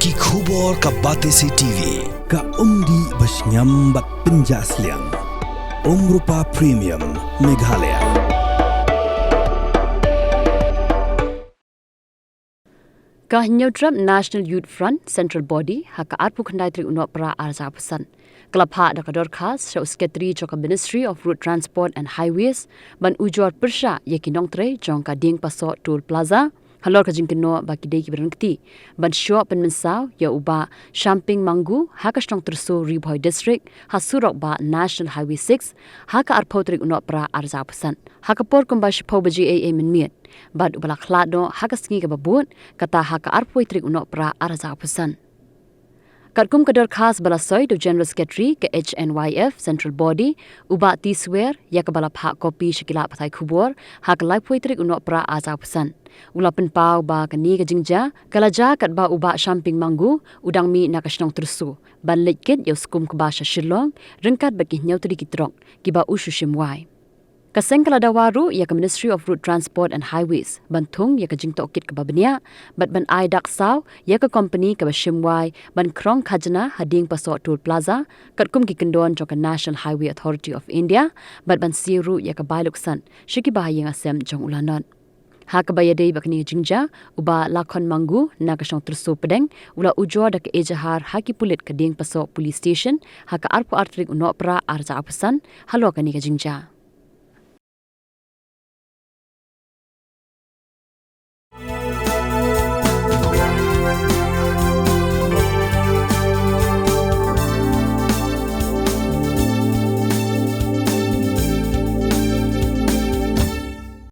Ki khubor ka Batesi TV. Ka umdi basnyam bat penjaslian. Rupa Premium Meghalaya. Ka Nongtrei National Youth Front Central Body haka arpu khandai tri unok pra arza pesan. Kelapa da kador khas show sekretari joka Ministry of Road Transport and Highways ban Ujor persha yeki Nongtrei jongka Diengpasoh Toll Plaza. Halor ka Kynnoh baki dei ki berengti ban show pen mensau ya uba Shamping Manggu haka strong terso Ribhoi District hasurok ba National Highway 6 haka arpo tri unok pra arza pesan. Haka por kumba shpo baji AA minmiet. Bad ubala klado haka singi ka babut kata haka arpoi trik unok pra arza pesan. Katkum kador khas balasoy do General Secretary ke Hnyf Central Body uba tiswer ya ka bala phak kopi shikila pathai khubor haka laipoi trik unok pra arza pesan. Ulapen pau ba kani ka jingja kalaja kat ba uba Shamping Manggu udang mi nakashnong tersu ban lekit yo skum ka ba shilong ringkat bagi nyautri kitrok kiba usushimwai. Kaseng kalada waru ya ke Ministry of Road Transport and Highways bantung ya ke jingto okit ke babnia bat ban ai dak saw ya ke company ke bashimwai ban krong khajna Diengpasoh Toll Plaza katkum ki kendon joka National Highway Authority of India bat ban siru ya ke bailuksan shiki bahayang asem jong ulanon hak bayadei bakni jingja uba lakon manggu nakashong terso pedeng ula Ujor dak Ejahar haki pulit ke Diengpasoh Police Station hak arpu artrik unok pra arza apesan halo kani ke jingja.